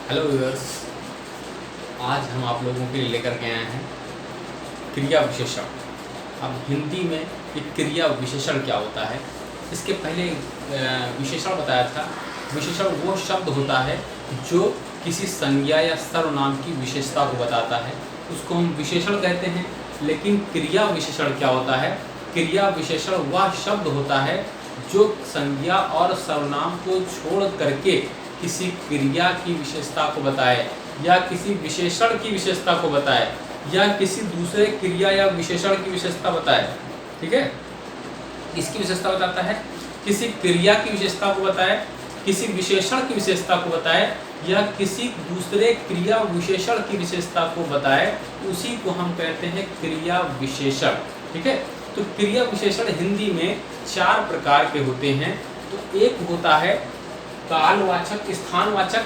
Hello viewers, आज हम आप लोगों के लिए लेकर के आए हैं क्रिया विशेषण। अब हिंदी में एक क्रिया विशेषण क्या होता है, इसके पहले विशेषण बताया था। विशेषण वो शब्द होता है जो किसी संज्ञा या सर्वनाम की विशेषता को बताता है, उसको हम विशेषण कहते हैं। लेकिन क्रिया विशेषण क्या होता है? क्रिया विशेषण वह शब्द होता है जो संज्ञा और सर्वनाम को छोड़ करके किसी क्रिया की विशेषता को बताए, या किसी विशेषण की विशेषता को बताए, या किसी दूसरे क्रिया या विशेषण की विशेषता बताए। ठीक है, इसकी विशेषता बताता है, किसी क्रिया की विशेषता को बताए, किसी विशेषण की विशेषता को बताए, या किसी दूसरे क्रिया विशेषण की विशेषता को बताए, उसी को हम कहते हैं क्रिया विशेषण। ठीक है, तो क्रिया विशेषण हिंदी में 4 प्रकार के होते हैं। तो एक होता है कालवाचक, स्थानवाचक।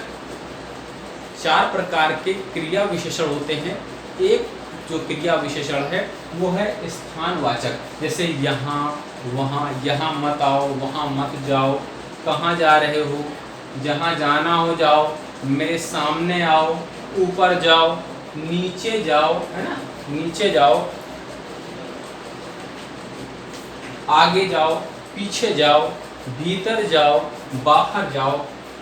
4 प्रकार के क्रिया विशेषण होते हैं। एक जो क्रिया विशेषण है वो है स्थानवाचक, जैसे यहाँ वहाँ, यहाँ मत आओ वहाँ मत जाओ, कहाँ जा रहे हो, जहाँ जाना हो जाओ, मेरे सामने आओ, ऊपर जाओ, नीचे जाओ, है ना, नीचे जाओ, आगे जाओ, पीछे जाओ, भीतर जाओ, बाहर जाओ।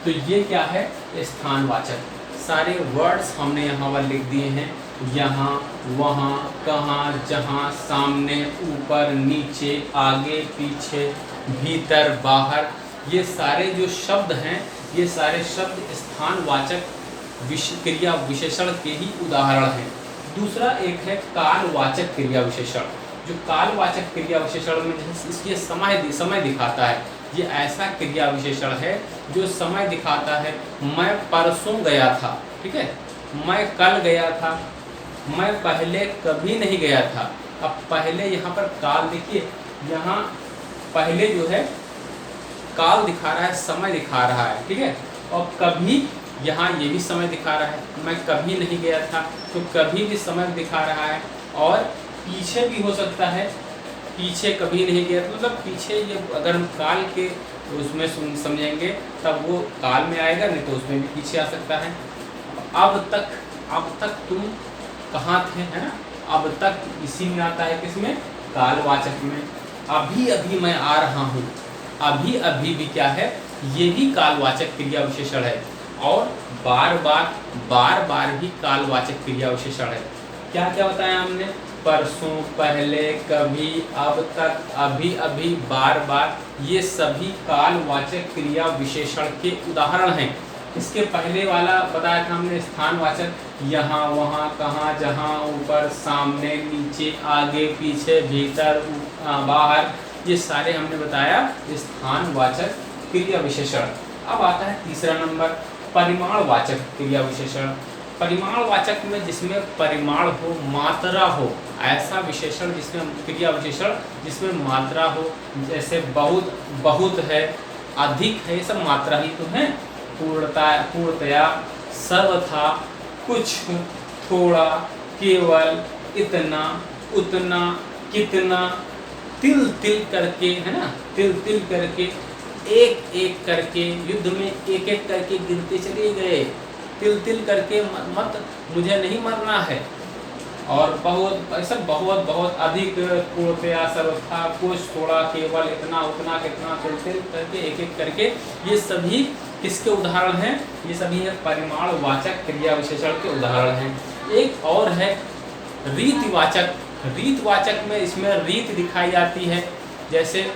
तो ये क्या है? स्थानवाचक। सारे वर्ड्स हमने यहाँ पर लिख दिए हैं, यहाँ वहाँ, कहाँ, जहाँ, सामने, ऊपर, नीचे, आगे, पीछे, भीतर, बाहर। ये सारे जो शब्द हैं, ये सारे शब्द स्थानवाचक क्रिया विशेषण के ही उदाहरण हैं। दूसरा एक है कालवाचक क्रिया विशेषण। जो कालवाचक क्रिया विशेषण में इसके समय दिखाता है। ये ऐसा क्रिया विशेषण है जो समय दिखाता है। मैं परसों गया था, ठीक है, मैं कल गया था, मैं पहले कभी नहीं गया था। अब पहले यहाँ पर काल देखिए, यहाँ पहले जो है काल दिखा रहा है, समय दिखा रहा है, ठीक है। और कभी यहाँ ये भी समय दिखा रहा है, मैं कभी नहीं गया था, तो कभी भी समय दिखा रहा है। और पीछे भी हो सकता है, पीछे कभी नहीं गया, मतलब पीछे ये अगर हम काल के उसमें समझेंगे तब वो काल में आएगा, नहीं तो उसमें भी पीछे आ सकता है। अब तक तुम कहाँ थे, है ना, अब तक इसी में आता है, किसमें? कालवाचक में। अभी अभी मैं आ रहा हूँ, अभी अभी भी क्या है? ये भी कालवाचक क्रिया विशेषण है। और बार बार भी कालवाचक क्रिया विशेषण है। क्या क्या बताया हमने? परसों, पहले, कभी, अब तक, अभी अभी, बार बार, ये सभी कालवाचक क्रिया विशेषण के उदाहरण हैं। इसके पहले वाला बताया था हमने स्थानवाचक, यहाँ वहाँ, कहाँ, जहाँ, ऊपर, सामने, नीचे, आगे, पीछे, भीतर, बाहर। ये सारे हमने बताया स्थानवाचक क्रिया विशेषण। अब आता है तीसरा नंबर, परिमाणवाचक क्रिया विशेषण। परिमाणवाचक में जिसमें परिमाण हो, मात्रा हो, ऐसा विशेषण जिसमें क्रिया विशेषण जिसमें मात्रा हो, जैसे बहुत, बहुत है, अधिक है, ये सब मात्रा ही तो है। पूर्णतया, सर्वथा, कुछ, थोड़ा, केवल, इतना, उतना, कितना, तिल तिल करके, है ना, तिल तिल करके, एक एक करके, युद्ध में एक एक करके गिरते चले गए, तिल तिल करके, मत, मुझे नहीं मरना है। और बहुत, ऐसा बहुत बहुत अधिक, पूर्णतया, सर्वथा, कुछ, थोड़ा, केवल, इतना, उतना, कितना, तिल तिल करके, एक एक करके, ये सभी किसके उदाहरण हैं? ये सभी है परिमाणवाचक क्रिया विशेषण के उदाहरण हैं। एक और है रीतिवाचक। रीतवाचक में इसमें रीत दिखाई जाती है, जैसे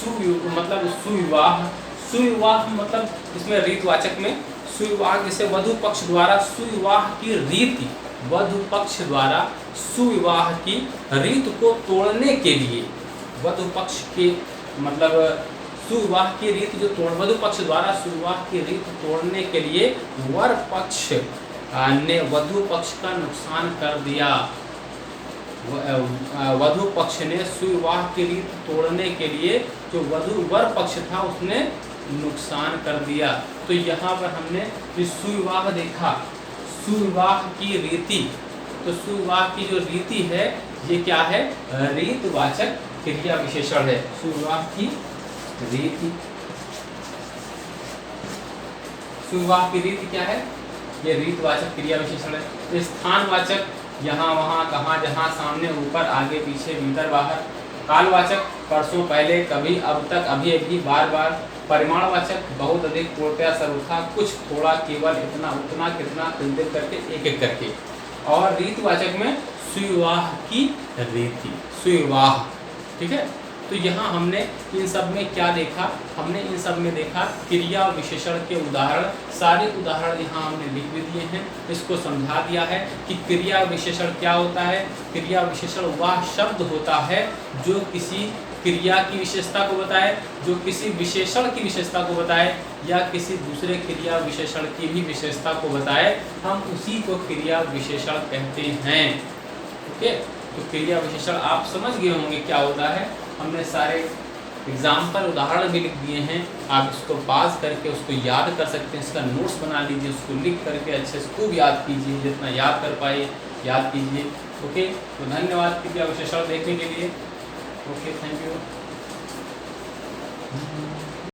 मतलब सुविवाह। सुविवाह मतलब इसमें रीतवाचक में सुविवाह, जैसे वधु पक्ष द्वारा सुविवाह की रीति, वधु पक्ष द्वारा सुविवाह की रीत को तोड़ने के लिए, वधु पक्ष के मतलब सुविवाह की रीत जो वधु पक्ष द्वारा सुविवाह की रीत तोड़ने के लिए वर पक्ष ने वधु पक्ष का नुकसान कर दिया। वधु पक्ष ने सुविवाह की रीत तोड़ने के लिए जो वर पक्ष था उसने नुकसान कर दिया। तो यहाँ पर हमने सुविवाह देखा, सुविवाह की रीति। तो सुविवाह की जो रीति है ये क्या है? रीतवाचक क्रिया विशेषण है। सुविवाह की रीति, सुविवाह की रीति क्या है? ये रीतवाचक क्रिया विशेषण है। तो स्थानवाचक यहाँ वहाँ कहाँ जहाँ सामने ऊपर आगे पीछे भीतर बाहर। कालवाचक परसों पहले कभी अब तक अभी अभी बार बार। परिमाणवाचक बहुत अधिक पूर्णतया सर्वथा कुछ थोड़ा केवल इतना उतना कितना तिल करके एक एक करके। और रीतवाचक में सुविवाह की रीति सुविवाह। ठीक है, तो यहाँ हमने इन सब में क्या देखा, हमने इन सब में देखा क्रिया विशेषण के उदाहरण, सारे उदाहरण यहाँ हमने लिख भी दिए हैं। इसको समझा दिया है कि क्रिया विशेषण क्या होता है। क्रिया विशेषण वह शब्द होता है जो किसी क्रिया की विशेषता को बताए, जो किसी विशेषण की विशेषता को बताए या किसी दूसरे क्रिया विशेषण की भी विशेषता को बताए, हम उसी को क्रिया विशेषण कहते हैं। ओके, तो क्रिया विशेषण आप समझ गए होंगे क्या होता है। हमने सारे एग्जाम्पल उदाहरण भी लिख दिए हैं, आप इसको पास करके उसको याद कर सकते हैं। इसका नोट्स बना लीजिए, उसको लिख करके अच्छे से खूब याद कीजिए, जितना याद कर पाए याद कीजिए। ओके, तो धन्यवाद क्रिया विशेषण देखने के लिए। Okay, thank you.